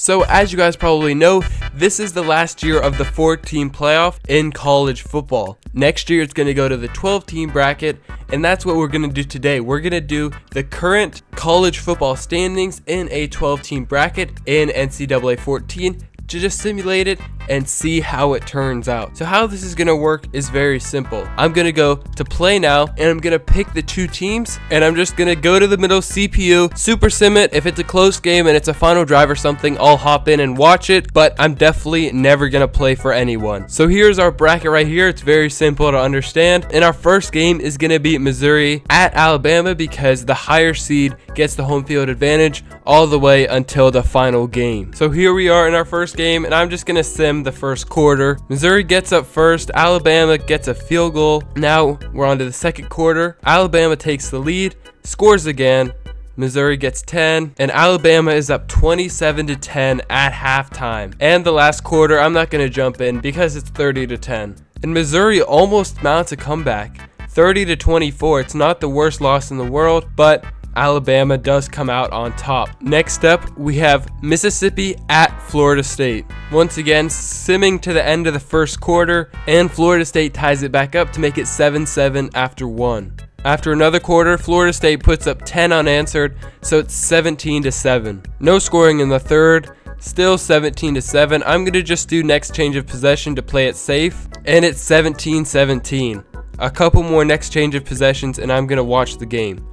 So as you guys probably know, this is the last year of the 4-team playoff in college football. Next year it's going to go to the 12-team bracket, and that's what we're going to do today. We're going to do the current college football standings in a 12-team bracket in NCAA 14 to just simulate it and see how it turns out. So how this is going to work is very simple. I'm going to go to play now, and I'm going to pick the two teams, and I'm just going to go to the middle CPU, super sim it. If it's a close game and it's a final drive or something, I'll hop in and watch it, but I'm definitely never going to play for anyone. So here's our bracket right here. It's very simple to understand, and our first game is going to be Missouri at Alabama because the higher seed gets the home field advantage all the way until the final game. So here we are in our first game, and I'm just going to sim the first quarter. Missouri gets up first. Alabama gets a field goal. Now we're on to the second quarter. Alabama takes the lead, scores again. Missouri gets 10, and Alabama is up 27-10 at halftime. And the last quarter, I'm not going to jump in because it's 30-10. And Missouri almost mounts a comeback, 30-24. It's not the worst loss in the world, but Alabama does come out on top. Next up, we have Mississippi at Florida State. Once again, simming to the end of the first quarter, and Florida State ties it back up to make it 7-7 after one. After another quarter, Florida State puts up 10 unanswered, so it's 17-7. No scoring in the third, still 17-7. I'm going to just do next change of possession to play it safe, and it's 17-17. A couple more next change of possessions, and I'm going to watch the game.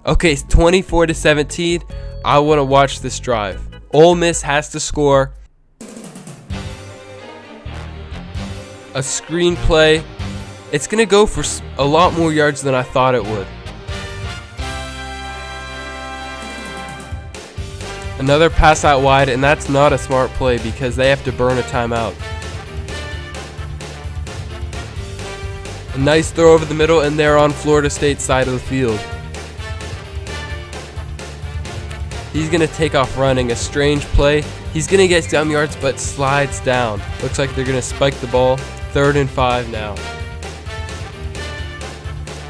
Okay, it's 24-17. I want to watch this drive. Ole Miss has to score. A screenplay. It's going to go for a lot more yards than I thought it would. Another pass out wide, and that's not a smart play because they have to burn a timeout. A nice throw over the middle, and they're on Florida State's side of the field. He's going to take off running, a strange play. He's going to get some yards but slides down. Looks like they're going to spike the ball. 3rd and 5 now.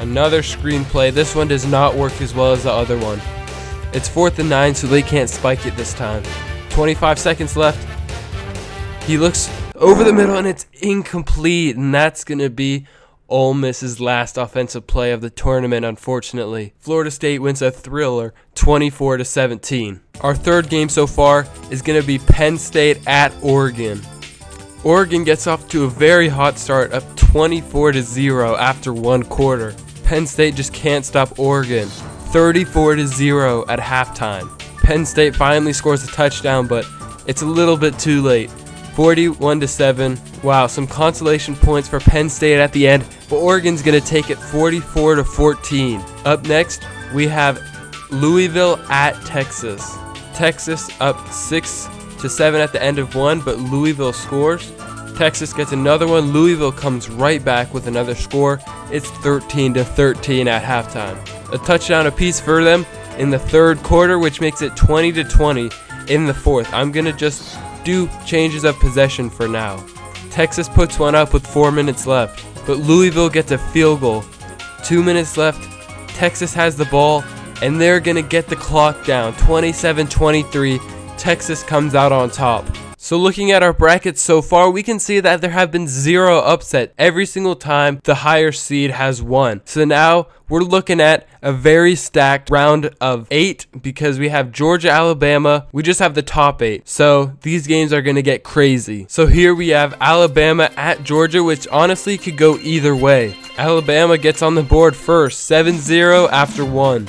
Another screen play. This one does not work as well as the other one. It's 4th and 9, so they can't spike it this time. 25 seconds left. He looks over the middle and it's incomplete, and that's going to be Ole Miss's last offensive play of the tournament, unfortunately. Florida State wins a thriller, 24-17. Our third game so far is going to be Penn State at Oregon. Oregon gets off to a very hot start, up 24-0 after one quarter. Penn State just can't stop Oregon, 34-0 at halftime. Penn State finally scores a touchdown, but it's a little bit too late. 41-7. Wow, some consolation points for Penn State at the end, but Oregon's going to take it 44-14. Up next, we have Louisville at Texas. Texas up 6-7 at the end of one, but Louisville scores. Texas gets another one. Louisville comes right back with another score. It's 13-13 at halftime. A touchdown apiece for them in the third quarter, which makes it 20-20 in the fourth. I'm going to just do changes of possession for now. Texas puts one up with 4 minutes left, but Louisville gets a field goal. 2 minutes left. Texas has the ball, and they're going to get the clock down. 27-23. Texas comes out on top. So looking at our brackets so far, we can see that there have been 0 upsets every single time the higher seed has won. So now we're looking at a very stacked round of 8 because we have Georgia, Alabama. We just have the top 8. So these games are going to get crazy. So here we have Alabama at Georgia, which honestly could go either way. Alabama gets on the board first, 7-0 after 1.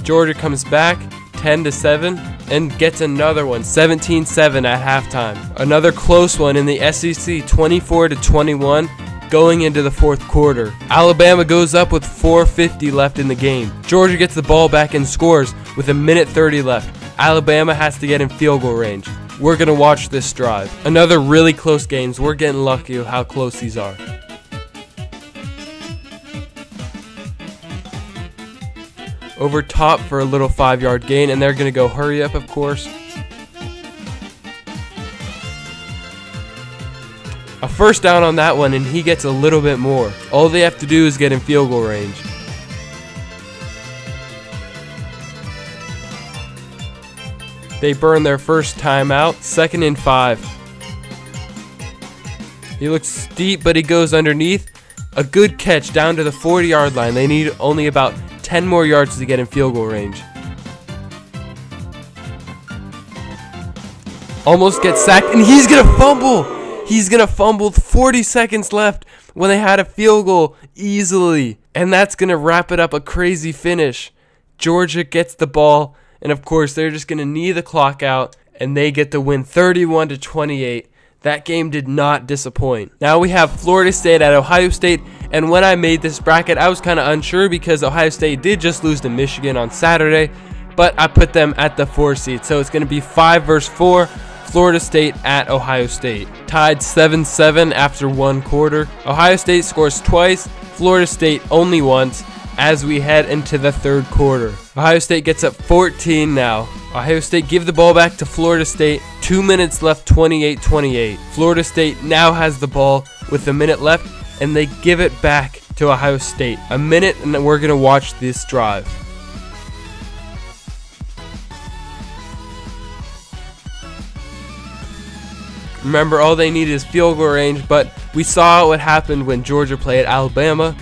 Georgia comes back 10-7 and gets another one, 17-7 at halftime. Another close one in the SEC, 24-21 going into the fourth quarter. Alabama goes up with 4:50 left in the game. Georgia gets the ball back and scores with 1:30 left. Alabama has to get in field goal range. We're going to watch this drive. Another really close games. We're getting lucky with how close these are. Over top for a little 5-yard gain, and they're going to go hurry up, of course. A first down on that one, and he gets a little bit more. All they have to do is get in field goal range. They burn their first timeout. 2nd and 5. He looks deep, but he goes underneath. A good catch down to the 40-yard line. They need only about 10 more yards to get in field goal range. Almost gets sacked, and he's going to fumble. He's going to fumble. 40 seconds left when they had a field goal easily. And that's going to wrap it up, a crazy finish. Georgia gets the ball, and of course, they're just going to knee the clock out, and they get the win 31-28. That game did not disappoint. Now we have Florida State at Ohio State, and when I made this bracket, I was kind of unsure because Ohio State did just lose to Michigan on Saturday, but I put them at the 4 seed, so it's going to be 5 versus 4. Florida State at Ohio State. Tied 7-7 after 1 quarter. Ohio State scores twice, Florida State only once as we head into the 3rd quarter. Ohio State gets up 14 now. Ohio State give the ball back to Florida State. 2 minutes left, 28-28. Florida State now has the ball with a minute left, and they give it back to Ohio State. A minute, and we're going to watch this drive. Remember, all they need is field goal range, but we saw what happened when Georgia played Alabama.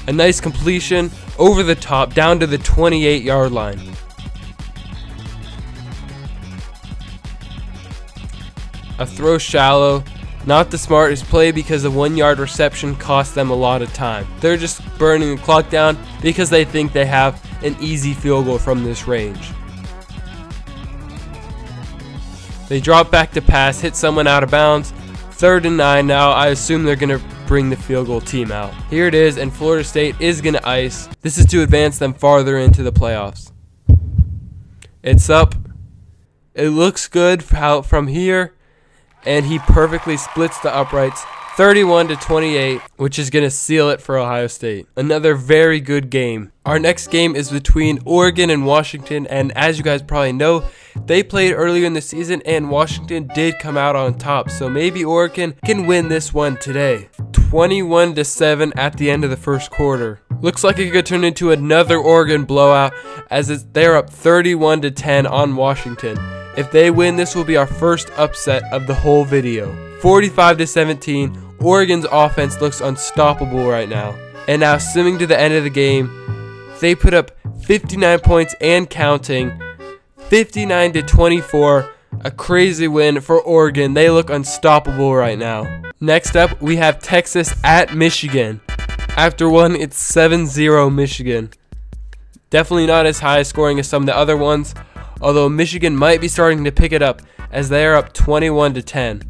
A nice completion over the top down to the 28-yard line. A throw shallow. Not the smartest play because the 1-yard reception cost them a lot of time. They're just burning the clock down because they think they have an easy field goal from this range. They drop back to pass, hit someone out of bounds. 3rd and 9 now. I assume they're going to bring the field goal team out. Here it is, and Florida State is going to ice. This is to advance them farther into the playoffs. It's up. It looks good from here, and he perfectly splits the uprights. 31-28, which is going to seal it for Ohio State. Another very good game. Our next game is between Oregon and Washington, and as you guys probably know, they played earlier in the season, and Washington did come out on top, so maybe Oregon can win this one today. 21-7 at the end of the 1st quarter. Looks like it could turn into another Oregon blowout, as they're up 31-10 on Washington. If they win, this will be our first upset of the whole video. 45-17, Oregon's offense looks unstoppable right now. And now, simming to the end of the game, they put up 59 points and counting. 59-24, a crazy win for Oregon. They look unstoppable right now. Next up, we have Texas at Michigan. After one, it's 7-0 Michigan. Definitely not as high scoring as some of the other ones, although Michigan might be starting to pick it up as they are up 21-10.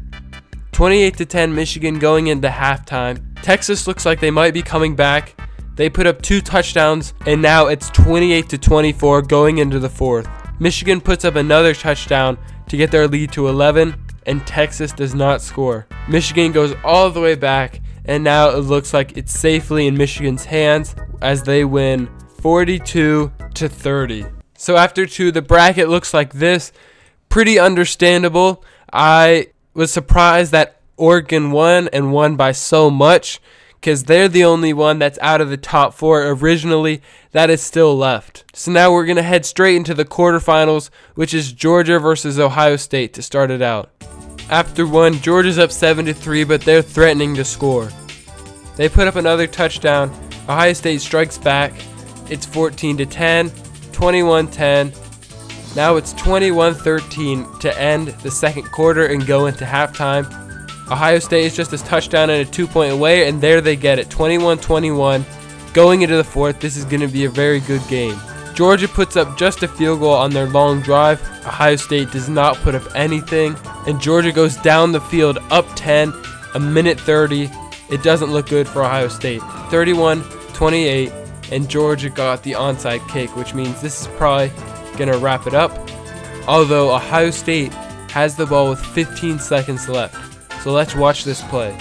28-10 Michigan going into halftime. Texas looks like they might be coming back. They put up 2 touchdowns, and now it's 28-24 going into the 4th. Michigan puts up another touchdown to get their lead to 11, and Texas does not score. Michigan goes all the way back, and now it looks like it's safely in Michigan's hands as they win 42-30. So after 2, the bracket looks like this. Pretty understandable. I was surprised that Oregon won, and won by so much, because they're the only one that's out of the top 4 originally that is still left. So now we're going to head straight into the quarterfinals, which is Georgia versus Ohio State to start it out. After 1, Georgia's up 7-3, but they're threatening to score. They put up another touchdown. Ohio State strikes back. It's 14-10, 21-10. Now it's 21-13 to end the 2nd quarter and go into halftime. Ohio State is just a touchdown and a 2-point away, and there they get it, 21-21. Going into the 4th, this is going to be a very good game. Georgia puts up just a field goal on their long drive. Ohio State does not put up anything, and Georgia goes down the field up 10, a minute 30. It doesn't look good for Ohio State. 31-28, and Georgia got the onside kick, which means this is probably going to wrap it up. Although Ohio State has the ball with 15 seconds left. So let's watch this play.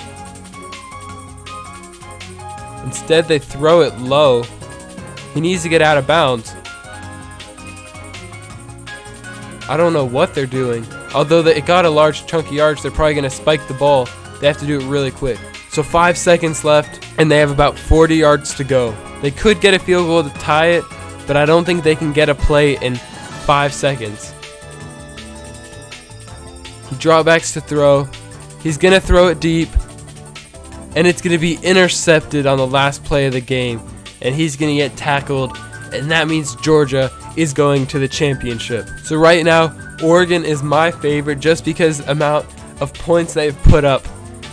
Instead, they throw it low. He needs to get out of bounds. I don't know what they're doing. Although it got a large chunk of yards, they're probably going to spike the ball. They have to do it really quick. So 5 seconds left, and they have about 40 yards to go. They could get a field goal to tie it, but I don't think they can get a play in 5 seconds. He drawbacks to throw. He's going to throw it deep, and it's going to be intercepted on the last play of the game, and he's going to get tackled, and that means Georgia is going to the championship. So right now, Oregon is my favorite just because the amount of points they've put up.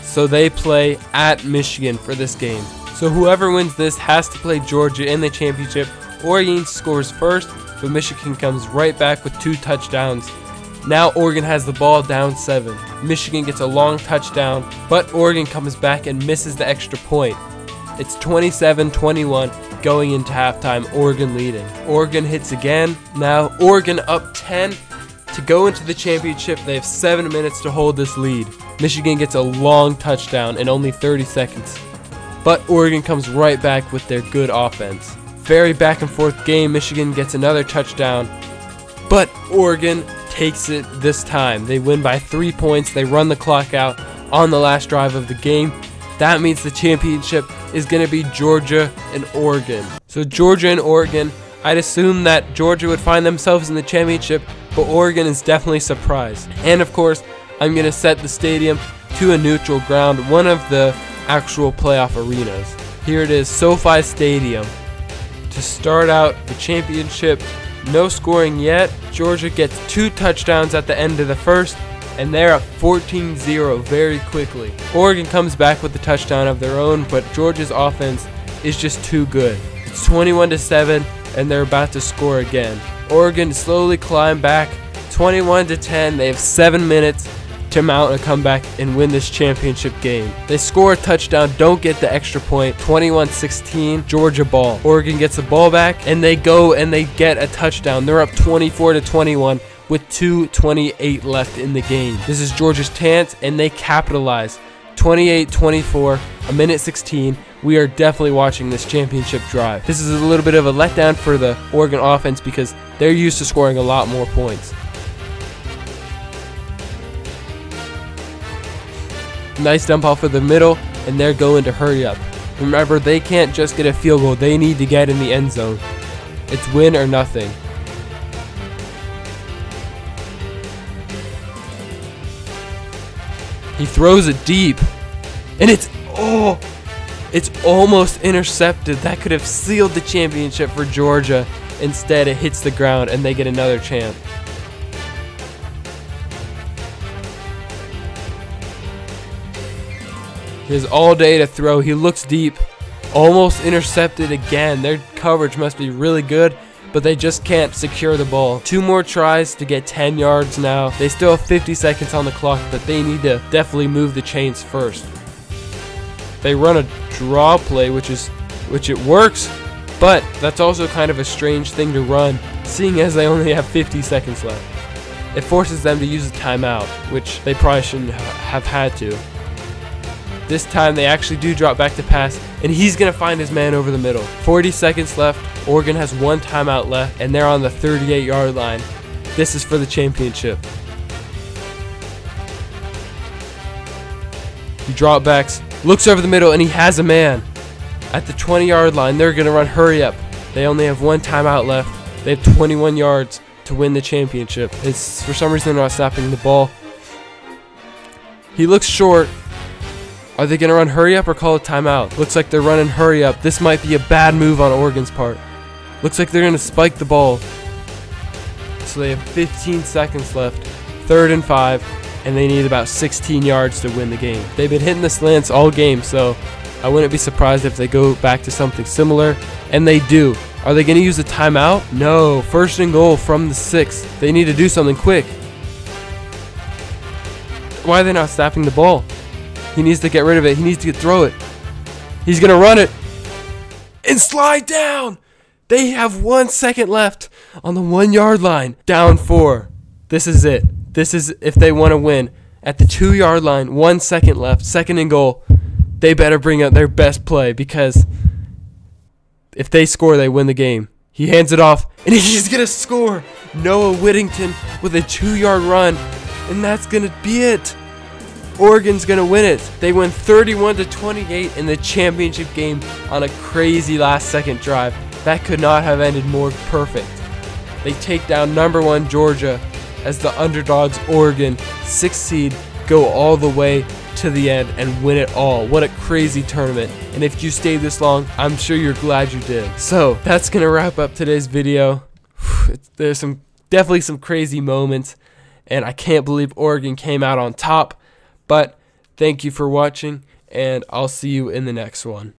So they play at Michigan for this game. So whoever wins this has to play Georgia in the championship. Oregon scores first, but Michigan comes right back with 2 touchdowns. Now Oregon has the ball down 7. Michigan gets a long touchdown, but Oregon comes back and misses the extra point. It's 27-21 going into halftime, Oregon leading. Oregon hits again. Now Oregon up 10 to go into the championship. They have 7 minutes to hold this lead. Michigan gets a long touchdown in only 30 seconds. But Oregon comes right back with their good offense. Very back and forth game. Michigan gets another touchdown, but Oregon takes it this time. They win by 3 points. They run the clock out on the last drive of the game. That means the championship is going to be Georgia and Oregon. So Georgia and Oregon, I'd assume that Georgia would find themselves in the championship, but Oregon is definitely surprised. And of course, I'm going to set the stadium to a neutral ground, one of the actual playoff arenas. Here it is, SoFi Stadium. To start out the championship, no scoring yet. Georgia gets 2 touchdowns at the end of the first, and they're up 14-0 very quickly. Oregon comes back with the touchdown of their own, but Georgia's offense is just too good. It's 21-7, and they're about to score again. Oregon slowly climb back, 21-10. They have 7 minutes to mount a comeback and win this championship game. They score a touchdown, don't get the extra point. 21-16, Georgia ball. Oregon gets the ball back, and they go and they get a touchdown. They're up 24-21 with 2:28 left in the game. This is Georgia's chance, and they capitalize. 28-24, a minute 16. We are definitely watching this championship drive. This is a little bit of a letdown for the Oregon offense because they're used to scoring a lot more points. Nice dump off of the middle, and they're going to hurry up. Remember, they can't just get a field goal. They need to get in the end zone. It's win or nothing. He throws it deep, and it's almost intercepted. That could have sealed the championship for Georgia. Instead, it hits the ground, and they get another chance. He has all day to throw. He looks deep. Almost intercepted again. Their coverage must be really good, but they just can't secure the ball. 2 more tries to get 10 yards now. They still have 50 seconds on the clock, but they need to definitely move the chains first. They run a draw play, which it works, but that's also kind of a strange thing to run, seeing as they only have 50 seconds left. It forces them to use a timeout, which they probably shouldn't have had to. This time they actually do drop back to pass, and he's going to find his man over the middle. 40 seconds left. Oregon has 1 timeout left, and they're on the 38-yard line. This is for the championship. He drop backs, looks over the middle, and he has a man. At the 20-yard line, they're going to run hurry up. They only have 1 timeout left. They have 21 yards to win the championship. It's, for some reason, they're not snapping the ball. He looks short. Are they going to run hurry up or call a timeout? Looks like they're running hurry up. This might be a bad move on Oregon's part. Looks like they're going to spike the ball. So they have 15 seconds left. 3rd and 5, and they need about 16 yards to win the game. They've been hitting the slants all game, so I wouldn't be surprised if they go back to something similar, and they do. Are they going to use a timeout? No. 1st and goal from the 6. They need to do something quick. Why are they not snapping the ball? He needs to get rid of it. He needs to throw it. He's going to run it and slide down. They have 1 second left on the 1-yard line. Down 4. This is it. This is if they want to win. At the 2-yard line, 1 second left, 2nd and goal. They better bring out their best play because if they score, they win the game. He hands it off, and he's going to score. Noah Whittington with a 2-yard run, and that's going to be it. Oregon's going to win it. They win 31-28 in the championship game on a crazy last-second drive. That could not have ended more perfect. They take down #1 Georgia as the underdogs Oregon, 6th seed, go all the way to the end and win it all. What a crazy tournament. And if you stayed this long, I'm sure you're glad you did. So that's going to wrap up today's video. There's definitely some crazy moments, and I can't believe Oregon came out on top. But thank you for watching, and I'll see you in the next one.